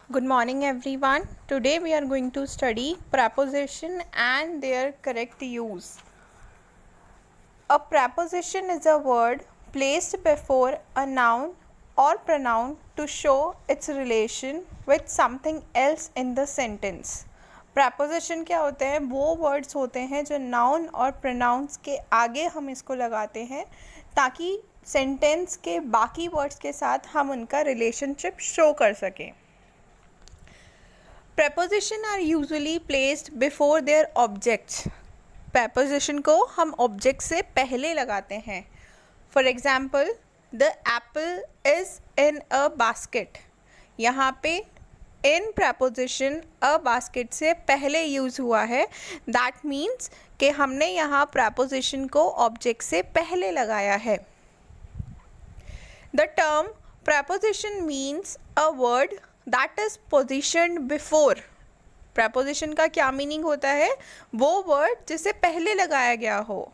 Good morning everyone. Today we are going to study preposition and their correct use. A preposition is a word placed before a noun or pronoun to show its relation with something else in the sentence. preposition क्या होते हैं? वो words होते हैं जो noun और pronouns के आगे हम इसको लगाते हैं ताकि sentence के बाकी words के साथ हम उनका relationship show कर सकें. Preposition are usually placed before their objects. Preposition को हम object से पहले लगाते हैं. For example, the apple is in a basket. यहाँ पे in preposition a basket से पहले use हुआ है. That means कि हमने यहाँ preposition को object से पहले लगाया है. The term preposition means a word that is positioned before. preposition का क्या मीनिंग होता है? वो वर्ड जिसे पहले लगाया गया हो.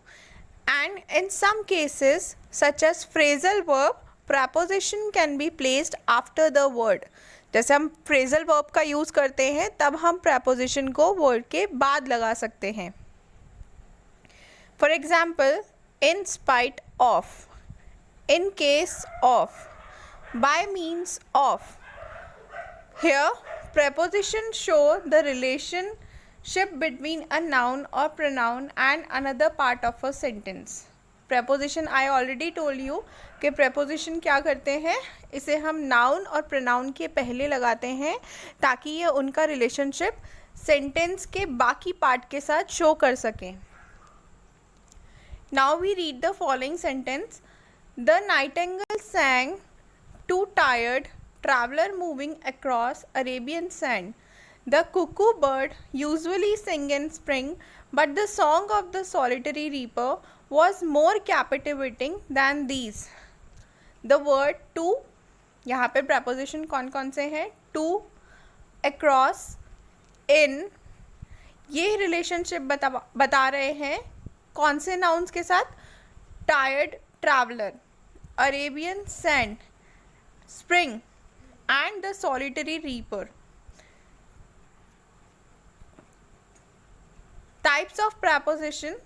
And in some cases such as phrasal verb, preposition can be placed after the word. जैसे हम phrasal verb का यूज़ करते हैं तब हम preposition को word के बाद लगा सकते हैं. For example, in spite of, in case of, by means of. Here, preposition show the relationship between a noun or pronoun and another part of a sentence. Preposition I already told you कि preposition क्या करते हैं? इसे हम noun और pronoun के पहले लगाते हैं ताकि ये उनका relationship sentence के बाकी part के साथ show कर सकें. Now we read the following sentence. The nightingale sang, too tired, traveler moving across Arabian sand. The cuckoo bird usually sing in spring, but the song of the solitary reaper was more captivating than these. The word to, यहाँ पे preposition कौन कौन से हैं? To, across, in, ये relationship बता रहे हैं कौन से nouns के साथ? Tired, traveler, Arabian sand, spring and the solitary reaper. Types of preposition.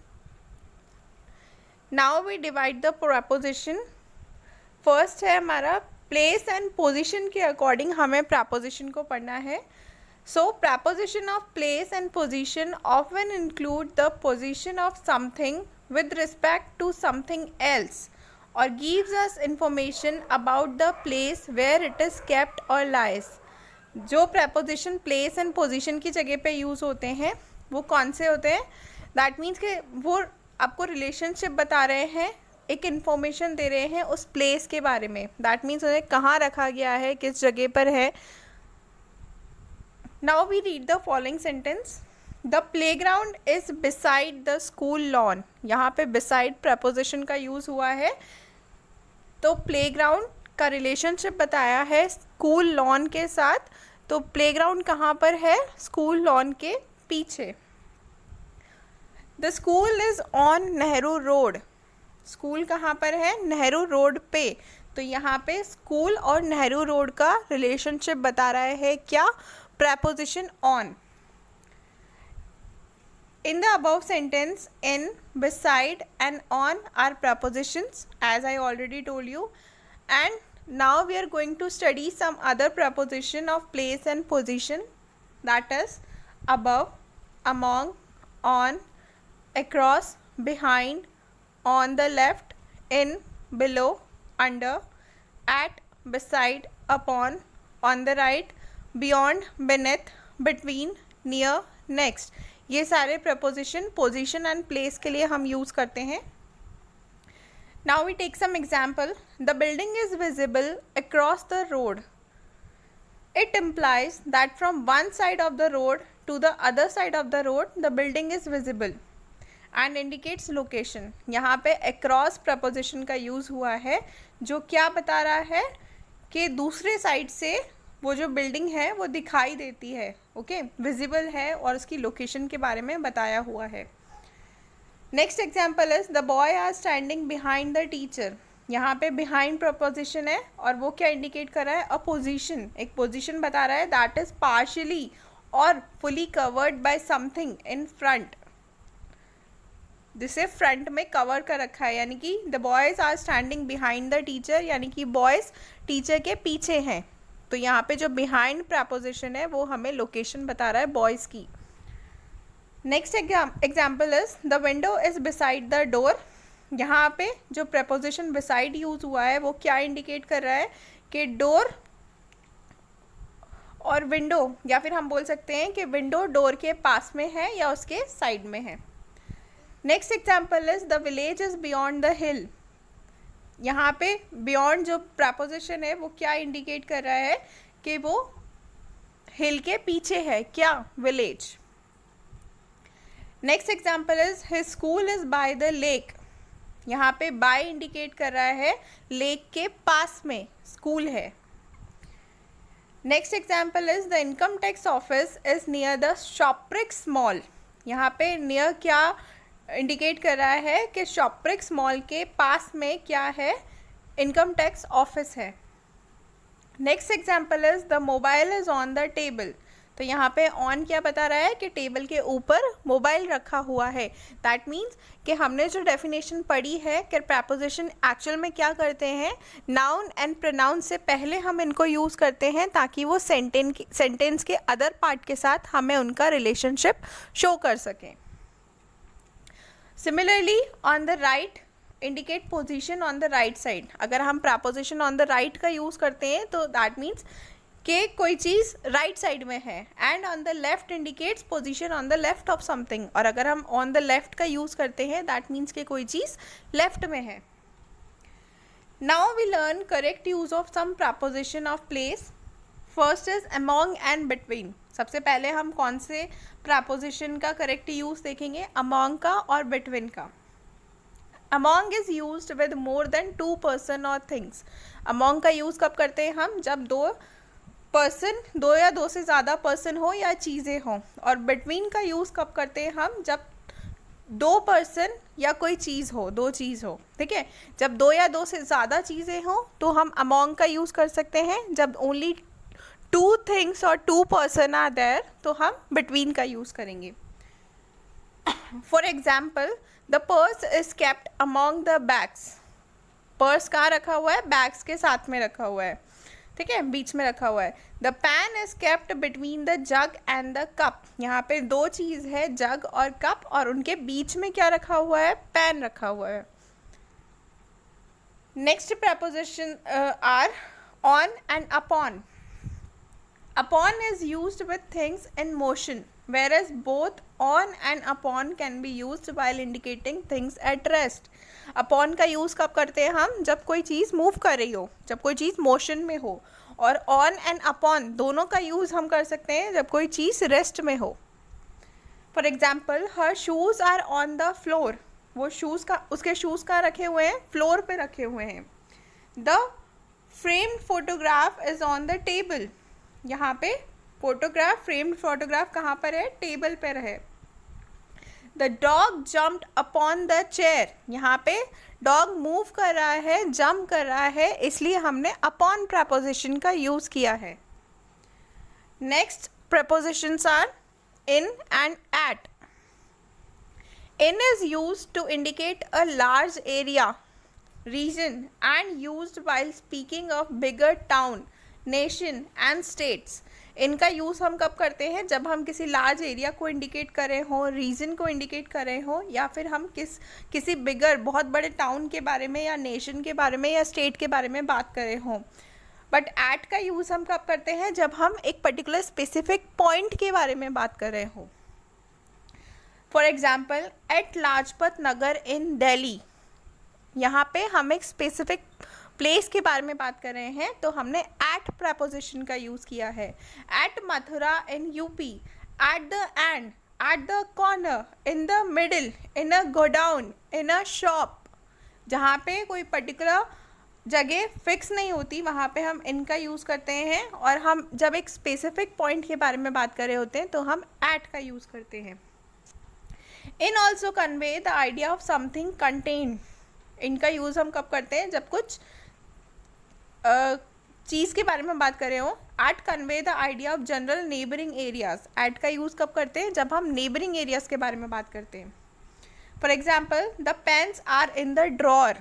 Now we divide the preposition. First है हमारा place and position के according हमें preposition को पढ़ना है. So preposition of place and position often include the position of something with respect to something else or gives us information about the place where it is kept or lies. जो preposition place and position की जगह पे use होते हैं वो कौन से होते हैं? That means कि वो आपको relationship बता रहे हैं, एक information दे रहे हैं उस place के बारे में. That means उन्हें कहाँ रखा गया है, किस जगह पर है. Now we read the following sentence. The playground is beside the school lawn. यहाँ पे beside preposition का यूज़ हुआ है तो प्लेग्राउंड का रिलेशनशिप बताया है स्कूल लॉन के साथ. तो प्लेग्राउंड कहाँ पर है? स्कूल लॉन के पीछे. The school is on Nehru road. School कहाँ पर है? नेहरू रोड पे. तो यहाँ पे स्कूल और नेहरू रोड का रिलेशनशिप बता रहा है क्या? preposition on. In the above sentence, in, beside and on are prepositions as I already told you. And now we are going to study some other preposition of place and position, that is above, among, on, across, behind, on the left, in, below, under, at, beside, upon, on the right, beyond, beneath, between, near, next. ये सारे preposition position and place के लिए हम use करते हैं. Now we take some example. The building is visible across the road. It implies that from one side of the road to the other side of the road, the building is visible and indicates location. यहाँ पे across preposition का use हुआ है जो क्या बता रहा है कि दूसरे साइड से वो जो बिल्डिंग है वो दिखाई देती है. ओके, विजिबल है और उसकी लोकेशन के बारे में बताया हुआ है. Next example is the boy are standing behind the teacher. यहाँ पे बिहाइंड प्रपोजिशन है और वो क्या इंडिकेट कर रहा है, अ पोजीशन, एक पोजीशन बता रहा है दैट इज पार्शियली और fully covered by something in front, जिसे फ्रंट में कवर कर रखा है, यानी कि the boys are standing behind the teacher, यानी कि बॉयज़ टीचर के पीछे हैं। तो यहाँ पे जो बिहाइंड प्रपोजिशन है वो हमें लोकेशन बता रहा है बॉयज़ की। Next example is the window is beside the door. यहाँ पे जो प्रपोजिशन बिसाइड यूज़ हुआ है वो क्या इंडिकेट कर रहा है कि डोर और विंडो, या फिर हम बोल सकते हैं कि विंडो डोर के पास में है या उसके साइड में है। Next example is the village is beyond the हिल। यहाँ पे बियॉन्ड जो प्रपोजिशन है वो क्या इंडिकेट कर रहा है कि वो हिल के पीछे है, क्या, village. Next example is his school is by the lake. यहाँ पे बाय इंडिकेट कर रहा है लेक के पास में स्कूल है। Next example is the income tax office is near the Shoprix mall. यहाँ पे नियर क्या इंडिकेट कर रहा है कि शॉप्रिक्स मॉल के पास में क्या है, इनकम टैक्स ऑफिस है। Next example is the mobile is on the table. तो यहाँ पे ऑन क्या बता रहा है कि टेबल के ऊपर मोबाइल रखा हुआ है। दैट मीन्स कि हमने जो डेफिनेशन पढ़ी है कि प्रपोजिशन एक्चुअल में क्या करते हैं, नाउन एंड प्रोनाउन से पहले हम इनको यूज़ करते हैं ताकि वो सेंटेंस के अदर पार्ट के साथ हमें उनका रिलेशनशिप शो कर सकें। Similarly on the right indicate position on the right side. अगर हम प्रपोजिशन ऑन द राइट का यूज़ करते हैं तो दैट मीन्स कि कोई चीज़ राइट साइड में है, and on the left indicates position on the left of something. और अगर हम ऑन द लेफ्ट का यूज़ करते हैं दैट मीन्स कि कोई चीज़ लेफ्ट में है। Now we learn correct use of some preposition of place. First is among and between. सबसे पहले हम कौन से प्रपोजिशन का करेक्ट यूज़ देखेंगे, अमॉन्ग का और बिटवीन का। Among is used with more than 2 person और थिंग्स। अमॉन्ग का यूज़ कब करते हैं हम, जब दो या दो से ज़्यादा पर्सन हो या चीज़ें हों। और बिटवीन का यूज़ कब करते हैं हम, जब 2 पर्सन या कोई चीज़ हो, 2 चीज़ हो, ठीक है। जब 2 या 2 से ज़्यादा चीज़ें हों तो हम अमॉन्ग का यूज़ कर सकते हैं। जब ओनली 2 थिंग्स और 2 पर्सन आर देयर तो हम बिटवीन का यूज़ करेंगे। For example the purse is kept among the bags. Purse कहाँ रखा हुआ है, बैग्स के साथ में रखा हुआ है, ठीक है, बीच में रखा हुआ है। The pan is kept between the jug and the cup. यहाँ पे 2 चीज़ है, जग और कप, और उनके बीच में क्या रखा हुआ है, पैन रखा हुआ है। Next preposition are on and upon. Upon is used with things in motion, whereas both on and upon can be used while indicating things at rest. Upon का यूज़ कब करते हैं हम, जब कोई चीज़ मूव कर रही हो, जब कोई चीज़ मोशन में हो। और ऑन एंड अपॉन दोनों का यूज़ हम कर सकते हैं जब कोई चीज़ रेस्ट में हो। For example her shoes are on the floor. वो शूज़ का, उसके शूज़ कहाँ रखे हुए हैं, फ्लोर पे रखे हुए हैं। The framed photograph is on the table. यहाँ पे फोटोग्राफ, फ्रेम्ड फोटोग्राफ कहाँ पर है, टेबल पर है। The dog jumped upon the chair. यहाँ पे डॉग मूव कर रहा है, जंप कर रहा है, इसलिए हमने अपॉन प्रपोजिशन का यूज़ किया है। Next prepositions are in and at. In is used to indicate a large area, region, and used while speaking of bigger town, nation and states. इनका यूज़ हम कब करते हैं, जब हम किसी लार्ज एरिया को इंडिकेट कर रहे हों, रीजन को इंडिकेट कर रहे हों, या फिर हम किसी बिगर, बहुत बड़े टाउन के बारे में या नेशन के बारे में या स्टेट के बारे में बात कर रहे हों। बट एट का यूज़ हम कब करते हैं, जब हम एक पर्टिकुलर स्पेसिफिक पॉइंट के बारे में बात कर रहे हों। For example eight Lajpat Nagar इन दिल्ली। यहाँ पे हम एक स्पेसिफिक प्लेस के बारे में बात कर रहे हैं तो हमने एट प्रपोजिशन का यूज़ किया है। At Mathura in UP, at the end, at the corner, in the middle, in a godown, in a shop. जहाँ पे कोई पर्टिकुलर जगह फिक्स नहीं होती वहाँ पे हम इनका यूज़ करते हैं, और हम जब एक स्पेसिफिक पॉइंट के बारे में बात कर रहे होते हैं तो हम एट का यूज़ करते हैं। In also convey the idea of something contained. इनका यूज़ हम कब करते हैं, जब कुछ चीज़ के बारे में बात कर रहे हो. At convey the idea of general neighbouring areas. At का यूज़ कब करते हैं, जब हम नेबरिंग एरियाज के बारे में बात करते हैं. For example, the pens are in the drawer.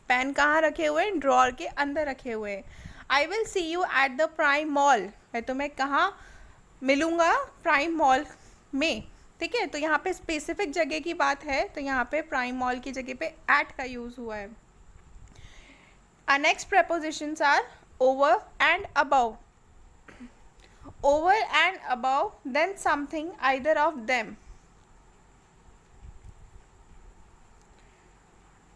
Pen कहाँ रखे हुए हैं, ड्रॉर के अंदर रखे हुए हैं. I will see you at the prime mall. मैं तुम्हें कहाँ मिलूँगा, प्राइम मॉल में. ठीक है, तो यहाँ पे स्पेसिफिक जगह की बात है, तो यहाँ पे प्राइम मॉल की जगह पे एट का यूज़ हुआ है. Our next prepositions are over and above. Over and above, then something, either of them.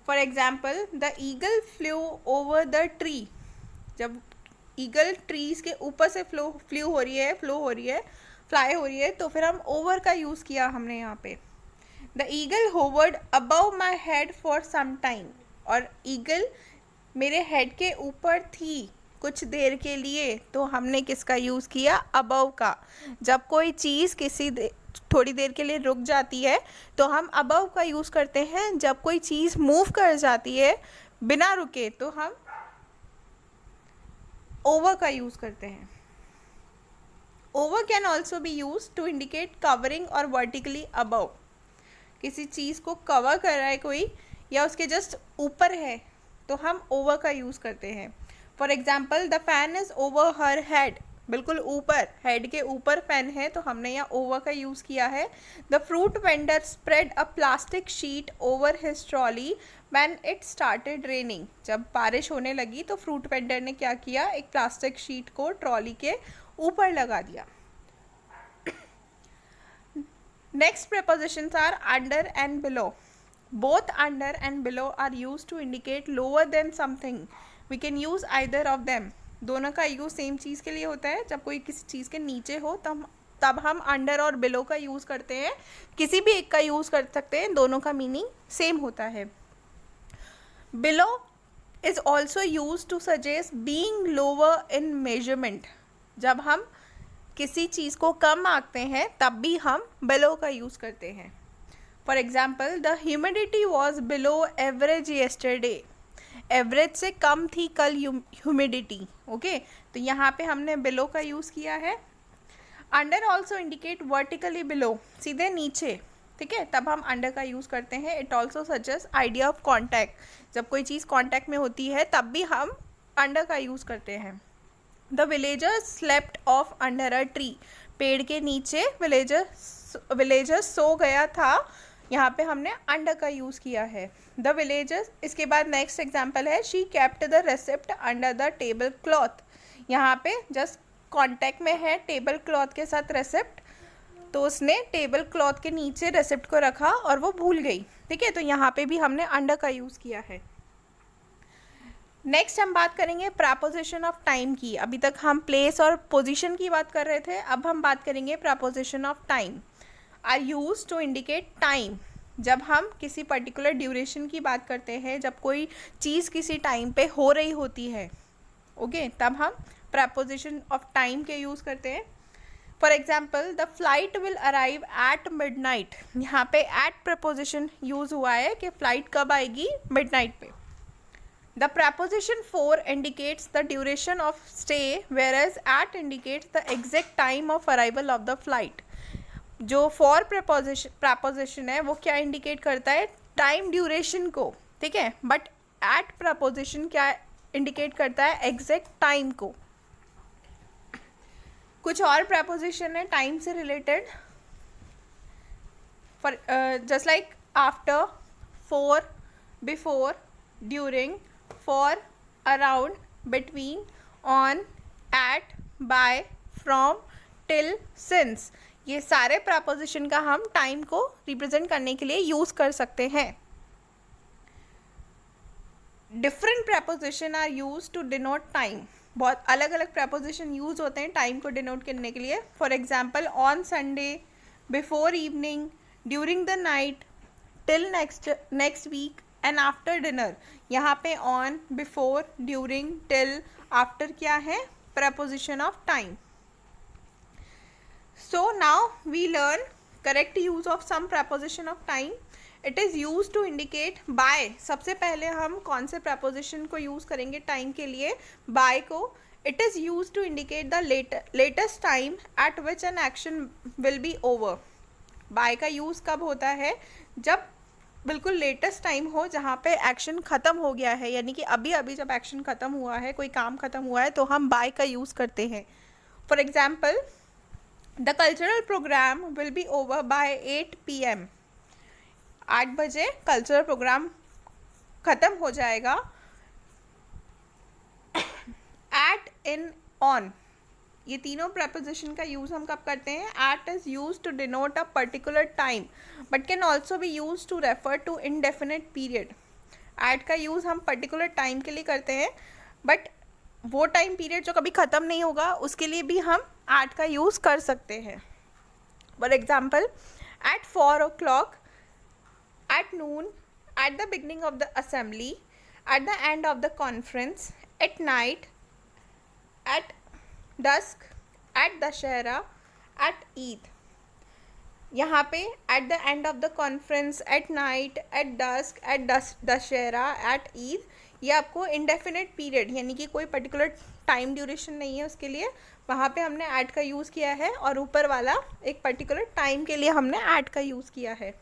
For example, the eagle flew over the tree. जब ईगल ट्रीज के ऊपर से फ्लो हो रही है, फ्लाई हो रही है, तो फिर हम ओवर का यूज़ किया हमने यहाँ पे. The eagle hovered above my head for some time. और ईगल मेरे हेड के ऊपर थी कुछ देर के लिए, तो हमने किसका यूज़ किया, अबव का. जब कोई चीज़ थोड़ी देर के लिए रुक जाती है तो हम अबव का यूज़ करते हैं. जब कोई चीज़ मूव कर जाती है बिना रुके तो हम ओवर का यूज़ करते हैं. Over can also be use to indicate covering or vertically above. किसी चीज़ को कवर कर रहा है कोई, या उसके जस्ट ऊपर है, तो हम ओवर का यूज़ करते हैं. For example, the fan is over her head. बिल्कुल ऊपर, हेड के ऊपर फैन है, तो हमने यहाँ ओवर का यूज़ किया है. The fruit vendor spread a plastic sheet over his trolley when it started raining. जब बारिश होने लगी तो फ्रूट वेंडर ने क्या किया, एक प्लास्टिक शीट को ट्रॉली के ऊपर लगा दिया. Next prepositions are under and below. Both under and below are used to indicate lower than something. We can use either of them. दोनों का यूज़ सेम चीज़ के लिए होता है. जब कोई किसी चीज़ के नीचे हो तब हम अंडर और बिलो का यूज़ करते हैं. किसी भी एक का यूज़ कर सकते हैं, दोनों का मीनिंग सेम होता है. Below is also use to suggest being lower in measurement. जब हम किसी चीज़ को कम आंकते हैं तब भी हम बिलो का यूज़ करते हैं. For example, the humidity was below average yesterday. Average से कम थी कल ह्यूमिडिटी. ओके, तो यहाँ पे हमने बिलो का यूज़ किया है. Under also indicate vertically below, सीधे नीचे. ठीक है, तब हम अंडर का यूज़ करते हैं. It also suggest idea of contact. जब कोई चीज़ कॉन्टैक्ट में होती है तब भी हम अंडर का यूज़ करते हैं. The villagers slept of under a tree. पेड़ के नीचे विलेजर्स सो गया था. यहाँ पे हमने अंडर का यूज़ किया है. The villagers. इसके बाद नेक्स्ट एग्जाम्पल है, she kept the receipt under the table cloth. यहाँ पे जस्ट कॉन्टैक्ट में है टेबल क्लॉथ के साथ रेसिप्ट, तो उसने टेबल क्लॉथ के नीचे रेसिप्ट को रखा और वो भूल गई. ठीक है, तो यहाँ पे भी हमने अंडर का यूज़ किया है. नेक्स्ट हम बात करेंगे प्रपोजिशन ऑफ टाइम की. अभी तक हम प्लेस और पोजीशन की बात कर रहे थे, अब हम बात करेंगे preposition of time. Are use to indicate time. जब हम किसी पर्टिकुलर ड्यूरेशन की बात करते हैं, जब कोई चीज़ किसी टाइम पे हो रही होती है, ओके, तब हम प्रपोजिशन ऑफ टाइम के यूज़ करते हैं. For example, the flight will arrive at midnight. यहाँ पे एट प्रपोजिशन यूज़ हुआ है कि फ़्लाइट कब आएगी, मिडनाइट पे. The preposition for indicates the duration of stay, whereas at indicates the exact time of arrival of the flight. जो for preposition है वो क्या indicate करता है, time duration को. ठीक है, but at preposition क्या indicate करता है, exact time को. कुछ और preposition है time से related, for just like after, for, before, during, for, around, between, on, at, by, from, till, since. ये सारे प्रपोजिशन का हम टाइम को रिप्रेजेंट करने के लिए यूज़ कर सकते हैं. Different preposition are use to denote time. बहुत अलग अलग प्रपोजिशन यूज़ होते हैं टाइम को डिनोट करने के लिए. For example, on Sunday, before evening, during the night, till next week and after dinner. यहाँ पे on, before, during, till, after क्या है, preposition of time. So now we learn correct use of some preposition of time it is use to indicate by, सबसे पहले हम कौन से preposition को यूज़ करेंगे टाइम के लिए, बाय को. It is use to indicate the latest time at which an action will be over. By का यूज़ कब होता है, जब बिल्कुल लेटेस्ट टाइम हो जहाँ पे एक्शन ख़त्म हो गया है, यानी कि अभी अभी जब एक्शन ख़त्म हुआ है, कोई काम ख़त्म हुआ है, तो हम बाय का यूज़ करते हैं. For example, the cultural programme will be over by 8 PM. 8 बजे कल्चरल प्रोग्राम ख़त्म हो जाएगा. एट, इन, ऑन, ये तीनों प्रपोजिशन का यूज़ हम कब करते हैं. At is use to denote a particular time but can also be use to refer to indefinite period. At का यूज़ हम पर्टिकुलर टाइम के लिए करते हैं, बट वो टाइम पीरियड जो कभी ख़त्म नहीं होगा उसके लिए भी हम एट का यूज़ कर सकते हैं. For example, at 4 o'clock, at noon, at the beginning of the assembly, at the end of the conference, at night, at dusk, at Dussehra, at Eid. यहाँ पे at the end of the conference, at night, at dusk, at Dussehra, at Eid, ये आपको indefinite period यानी कि कोई particular time duration नहीं है उसके लिए, वहाँ पे हमने एट का यूज़ किया है, और ऊपर वाला एक पर्टिकुलर टाइम के लिए हमने एट का यूज़ किया है.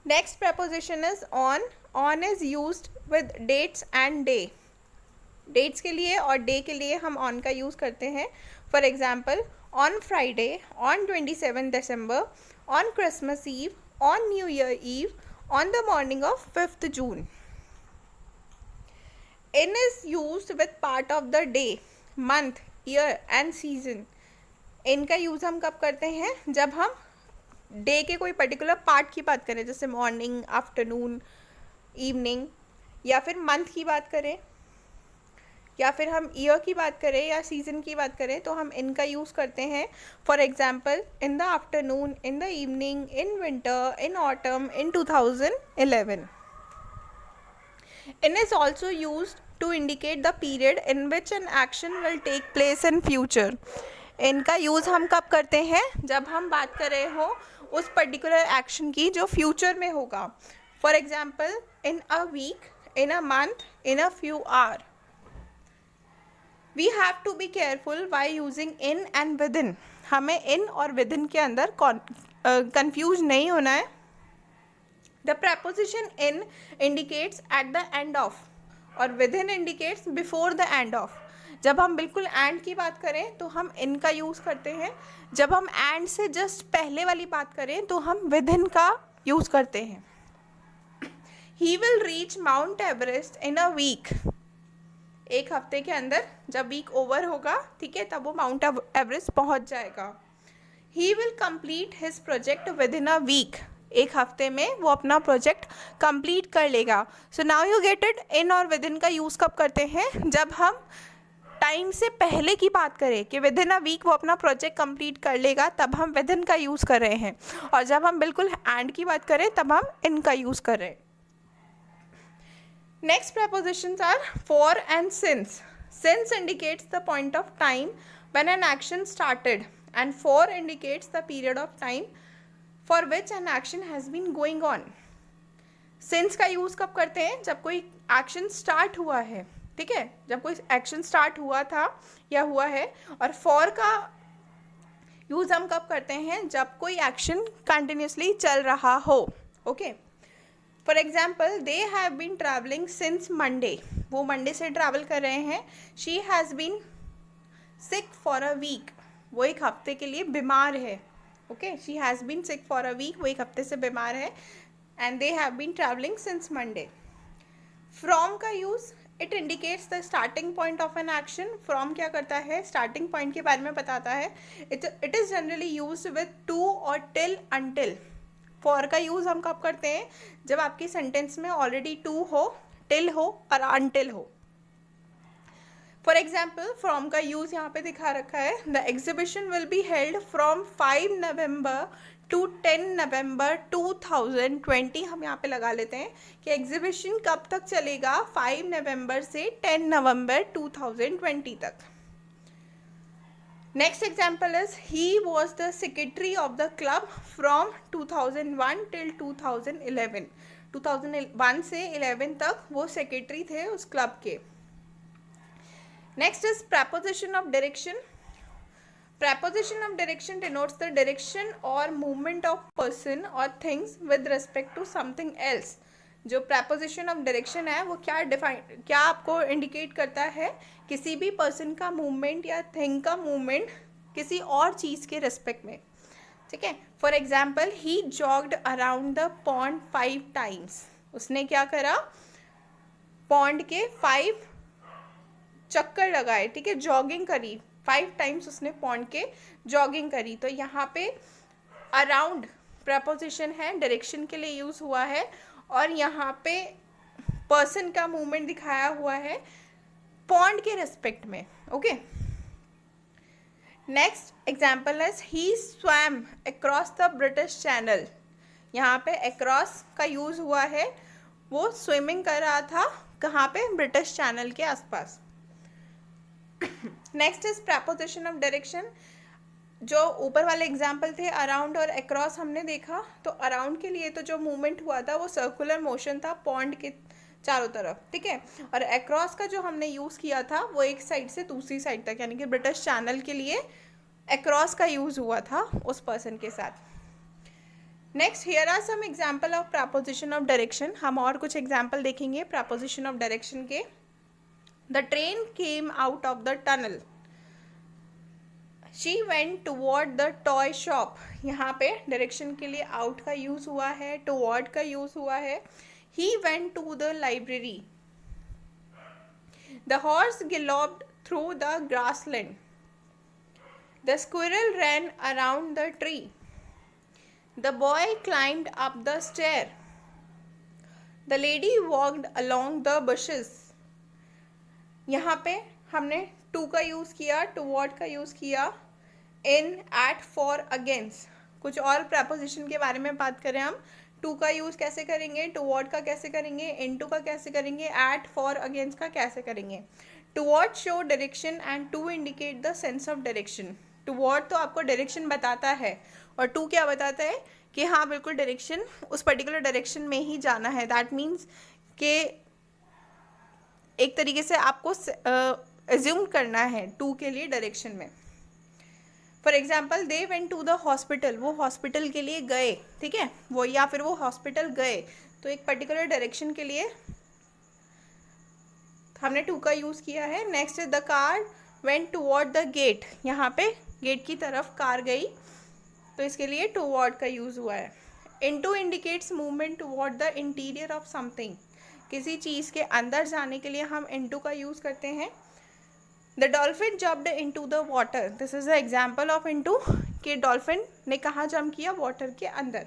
Next preposition is on. On is used with dates and day. Dates के लिए और डे के लिए हम ऑन का यूज़ करते हैं. For example, on Friday, on 27 December, on Christmas Eve, on New Year Eve, on the morning of 5th June. In is used with part of the day, month, year and season. In का use हम कब करते हैं, जब हम day के कोई particular part की बात करें, जैसे मॉर्निंग, आफ्टरनून, इवनिंग, या फिर मंथ की बात करें, या फिर हम ईयर की बात करें या सीज़न की बात करें, तो हम इनका यूज़ करते हैं. For example, in the afternoon, in the evening, in winter, in autumn, in 2011. In is also used to indicate the period in which an action will take place in future. इनका use हम कब करते हैं, जब हम बात कर रहे हो उस पर्टिकुलर एक्शन की जो फ्यूचर में होगा. For example, in a week, in a month, in a few hour. We have to be careful while using in and within. हमें इन और विद इन के अंदर कंफ्यूज नहीं होना है. The preposition in indicates at the end of, और within indicates before the end of. जब हम बिल्कुल एंड की बात करें तो हम इन का यूज़ करते हैं. जब हम एंड से जस्ट पहले वाली बात करें तो हम विद इन का यूज़ करते हैं. He will reach Mount Everest in a week. एक हफ्ते के अंदर, जब वीक ओवर होगा, ठीक है, तब वो माउंट एवरेस्ट पहुंच जाएगा. He will complete his project within a week. एक हफ्ते में वो अपना प्रोजेक्ट कंप्लीट कर लेगा. So now you get it. In और विद इन का यूज़ कब करते हैं, जब हम टाइम से पहले की बात करें कि विद इन अ वीक वो अपना प्रोजेक्ट कंप्लीट कर लेगा, तब हम विद इन का यूज़ कर रहे हैं. और जब हम बिल्कुल एंड की बात करें तब हम इन का यूज़ कर रहे हैं. Next prepositions are for and since. Since indicates the point of time when an action started, and for indicates the period of time for which an action has been going on. Since का use कब करते हैं, जब कोई action start हुआ है, ठीक है, जब कोई एक्शन स्टार्ट हुआ था या हुआ है. और फॉर का यूज़ हम कब करते हैं, जब कोई एक्शन कंटिन्यूसली चल रहा हो. Okay. For example, they have been travelling since Monday. वो मंडे से ट्रैवल कर रहे हैं. She has been sick for a week. वो एक हफ्ते के लिए बीमार है. Okay, she has been sick for a week. वो एक हफ्ते से बीमार है. And they have been travelling since Monday. From का use, it indicates the starting point of an action. From क्या करता है, स्टार्टिंग पॉइंट के बारे में बताता है. It is generally use with two और टिल, अनटिल. फॉर का यूज़ हम कब करते हैं, जब आपकी सेंटेंस में ऑलरेडी टू हो, टिल हो और अनटिल हो. फॉर एग्जाम्पल, फ्रॉम का यूज़ यहाँ पे दिखा रखा है. The exhibition will be held from 5 November to 10 November 2020. हम यहाँ पे लगा लेते हैं कि एग्जीबिशन कब तक चलेगा, 5 November से 10 November 2020 तक. Next example is he was the secretary of the club from 2001 till 2011. 2001 से 11 तक वो सेक्रेटरी थे उस क्लब के. Next is preposition of direction. Preposition of direction denotes the direction or movement of person or things with respect to something else. जो preposition of direction है वो क्या आपको indicate करता है, किसी भी person का movement या thing का movement किसी और चीज़ के respect में. ठीक है. For example, he jogged around the pond 5 times. उसने क्या करा, pond के 5 चक्कर लगाए. ठीक है, जॉगिंग करी 5 टाइम्स उसने पॉन्ड के जॉगिंग करी. तो यहाँ पे अराउंड प्रपोजिशन है, डायरेक्शन के लिए यूज़ हुआ है, और यहाँ पे पर्सन का मूवमेंट दिखाया हुआ है पॉन्ड के रेस्पेक्ट में. ओके. नेक्स्ट एग्जाम्पल है he swam across the British Channel. यहाँ पे अक्रॉस का यूज़ हुआ है, वो स्विमिंग कर रहा था कहाँ पे, ब्रिटिश चैनल के आसपास. Next is preposition of direction. जो ऊपर वाले एग्जाम्पल थे अराउंड और अक्रॉस हमने देखा, तो अराउंड के लिए तो जो मूवमेंट हुआ था वो सर्कुलर मोशन था पॉन्ड के चारों तरफ. ठीक है. और अक्रॉस का जो हमने यूज़ किया था वो एक साइड से दूसरी साइड तक, यानी कि ब्रिटिश चैनल के लिए अक्रॉस का यूज़ हुआ था उस पर्सन के साथ. Next here are some example of preposition of direction. हम और कुछ एग्जाम्पल देखेंगे प्रपोजिशन ऑफ डायरेक्शन के. The train came out of the tunnel. She went toward the toy shop. यहाँ पे डायरेक्शन के लिए out का यूज़ हुआ है, toward का यूज़ हुआ है. He went to the library. The horse galloped through the grassland. The squirrel ran around the tree. The boy climbed up the stair. The lady walked along the bushes. यहाँ पे हमने to का use किया, toward का use किया, इन, eight, for, against. कुछ और preposition के बारे में बात करें हम. टू का यूज़ कैसे करेंगे, टूवर्ड का कैसे करेंगे, इनटू का कैसे करेंगे, एट, फॉर, अगेंस्ट का कैसे करेंगे. Toward show direction and to indicate the sense of direction. Toward तो आपको डायरेक्शन बताता है, और टू क्या बताता है कि हाँ बिल्कुल डायरेक्शन उस पर्टिकुलर डायरेक्शन में ही जाना है. दैट मीन्स कि एक तरीके से आपको एज्यूम करना है टू के लिए डायरेक्शन में. For example they went to the hospital. वो हॉस्पिटल के लिए गए. ठीक है, वो या फिर वो हॉस्पिटल गए, तो एक पर्टिकुलर डायरेक्शन के लिए हमने टू का यूज़ किया है. Next is the car went toward the gate. यहाँ पे गेट की तरफ कार गई, तो इसके लिए टूवर्ड का यूज़ हुआ है. Into indicates movement toward the interior of something. किसी चीज़ के अंदर जाने के लिए हम इनटू का यूज़ करते हैं. The dolphin jumped into the water. This is the example of into, कि डॉल्फिन ने कहाँ जंप किया, वाटर के अंदर.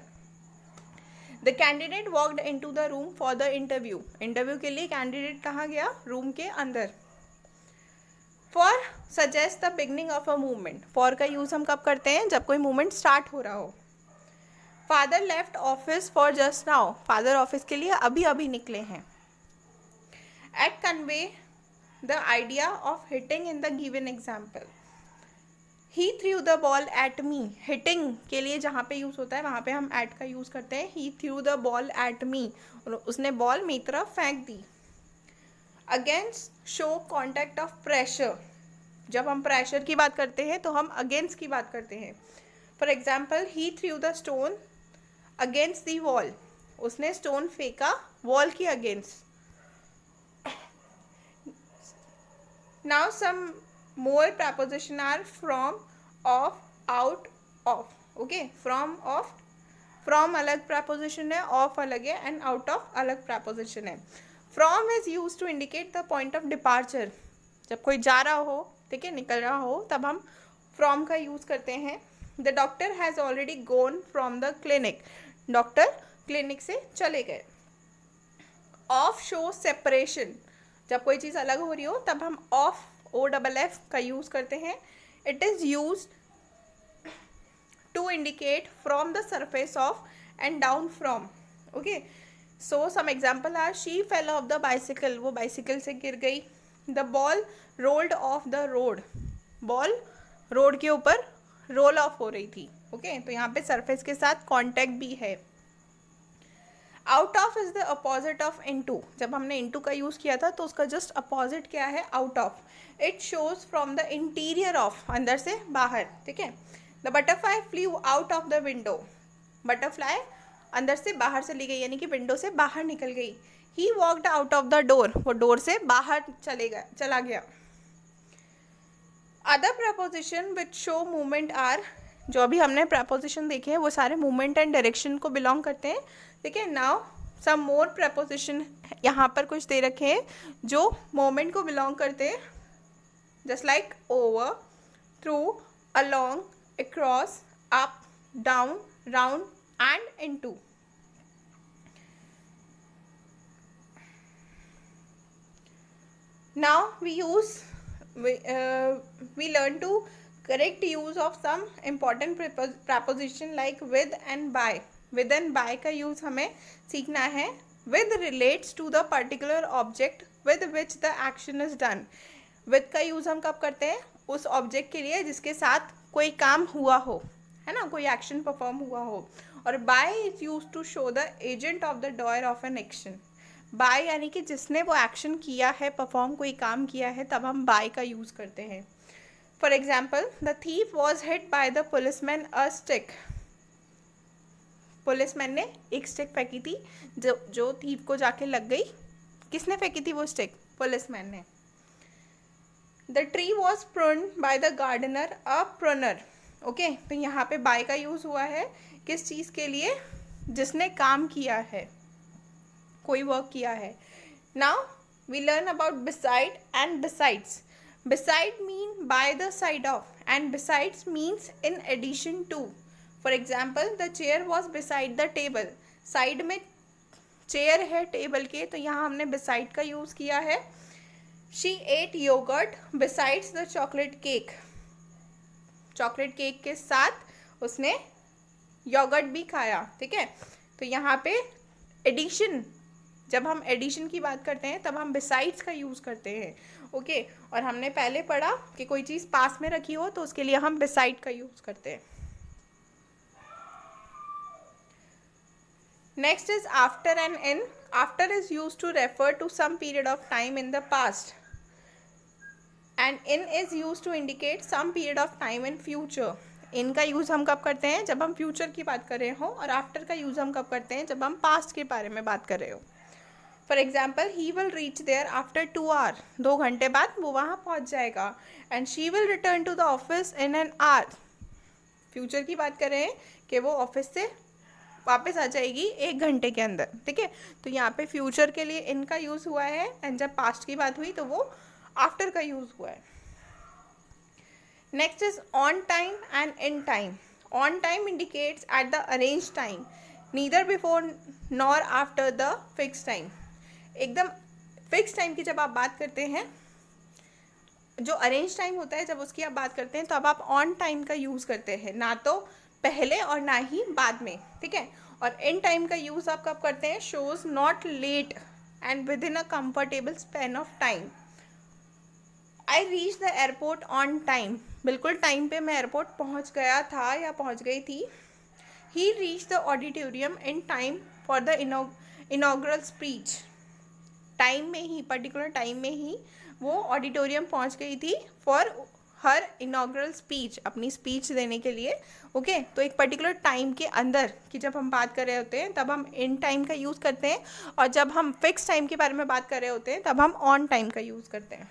The candidate walked into the room for the interview. Interview के लिए कैंडिडेट कहाँ गया, रूम के अंदर. For suggest the beginning of a movement. For का यूज़ हम कब करते हैं, जब कोई मूवमेंट स्टार्ट हो रहा हो. Father left office for just now. Father office के लिए अभी अभी निकले हैं. At convey the idea of hitting in the given example. He threw the ball at me. Hitting के लिए जहाँ पे यूज़ होता है वहाँ पे हम at का यूज़ करते हैं. He threw the ball at me. और उसने बॉल मेरी तरफ फेंक दी. Against show contact of pressure. जब हम प्रेशर की बात करते हैं तो हम against की बात करते हैं. For example, he threw the stone against the wall. उसने स्टोन फेंका वॉल की against. Now some more preposition are from, of, out, of. Okay, from, of, from अलग preposition है, of अलग है, and out of अलग preposition है. From is used to indicate the point of departure. जब कोई जा रहा हो, ठीक है, निकल रहा हो, तब हम from का यूज़ करते हैं. The doctor has already gone from the clinic. Doctor clinic से चले गए. Off shows separation. जब कोई चीज़ अलग हो रही हो तब हम ऑफ, OFF का यूज़ करते हैं. It is use to indicate from the surface of and down from. Okay, so some example are she fell off the bicycle. वो बाइसिकल से गिर गई. The ball rolled off the road. Ball road के ऊपर role of हो रही थी। Okay, तो यहाँ पे सरफेस के साथ कांटेक्ट भी है। Out of is the opposite of into. जब हमने इनटू का यूज़ किया था तो उसका जस्ट अपोजिट क्या है, out of. It shows from the interior of, अंदर से बाहर, ठीक है। The butterfly flu out of the window. Butterfly अंदर से बाहर चली गई, यानी कि विंडो से बाहर निकल गई। He walked out of the door, वो डोर से बाहर चला गया। Other preposition which show movement are, जो अभी हमने प्रपोजिशन देखे हैं वो सारे मूवमेंट एंड डायरेक्शन को बिलोंग करते हैं, ठीक है। नाउ सम मोर प्रपोजिशन यहाँ पर कुछ दे रखे हैं जो मोमेंट को बिलोंग करते हैं, just like over, through, along, across, up, down, round and into. Now we learn to correct use of some important preposition like with and by. With and by का use हमें सीखना है। With relates to the particular object with which the action is done. With का use हम कब करते हैं, उस ऑब्जेक्ट के लिए जिसके साथ कोई काम हुआ हो, है ना, कोई एक्शन परफॉर्म हुआ हो। और by is used to show the agent of the doer of an action. By यानी कि जिसने वो एक्शन किया है, परफॉर्म कोई काम किया है, तब हम बाय का यूज़ करते हैं। For example, the thief was hit by the policeman a stick. Policeman ने एक स्टिक फेंकी थी जो थीफ को जाके लग गई। किसने फेंकी थी वो स्टिक? पुलिसमैन ने। The tree was pruned by the gardener a pruner. Okay, तो यहाँ पे बाय का यूज़ हुआ है किस चीज़ के लिए? जिसने काम किया है, कोई वर्क किया है। Now we learn about beside and besides. Beside mean by the side of and besides means in addition to. For example, the chair was beside the table. Side में चेयर है टेबल के, तो यहाँ हमने beside का use किया है। She ate yogurt besides the chocolate cake. Chocolate cake के साथ उसने योगर्ट भी खाया, ठीक है। तो यहाँ पे एडिशन, जब हम एडिशन की बात करते हैं तब हम बिसाइड्स का यूज़ करते हैं। ओके, और हमने पहले पढ़ा कि कोई चीज़ पास में रखी हो तो उसके लिए हम बिसाइड का यूज़ करते हैं। Next is after and in. After is use to refer to some period of time in the past and in is use to indicate some period of time in future. In का use हम कब करते हैं? जब हम future की बात कर रहे हो, और आफ्टर का यूज़ हम कब करते हैं? जब हम पास्ट के बारे में बात कर रहे हो। For example, he will reach there after 2 hour. 2 घंटे बाद वो वहाँ पहुँच जाएगा। And she will return to the office in an hour. Future की बात कर रहे हैं कि वो ऑफिस से वापस आ जाएगी 1 घंटे के अंदर, ठीक है। तो यहाँ पे फ्यूचर के लिए इन का यूज़ हुआ है, एंड जब पास्ट की बात हुई तो वो आफ्टर का यूज़ हुआ है। Next is on time and in time. On time indicates at the arrange time, neither before nor after the fix time. एकदम फिक्स टाइम की जब आप बात करते हैं, जो अरेंज टाइम होता है जब उसकी आप बात करते हैं, तो अब आप ऑन टाइम का यूज़ करते हैं, ना तो पहले और ना ही बाद में, ठीक है। और इन टाइम का यूज़ आप कब करते हैं? Shows not let and within a comfortable span of time. I reach the airport on time. बिल्कुल टाइम पे मैं एयरपोर्ट पहुंच गया था या पहुंच गई थी। He reach the auditorium in time for the inaugural speech. Time में ही, पर्टिकुलर टाइम में ही वो ऑडिटोरियम पहुंच गई थी फॉर हर इनॉग्रल स्पीच, अपनी स्पीच देने के लिए। ओके, तो एक पर्टिकुलर टाइम के अंदर की जब हम बात कर रहे होते हैं तब हम इन टाइम का यूज़ करते हैं, और जब हम फिक्स टाइम के बारे में बात कर रहे होते हैं तब हम ऑन टाइम का यूज़ करते हैं।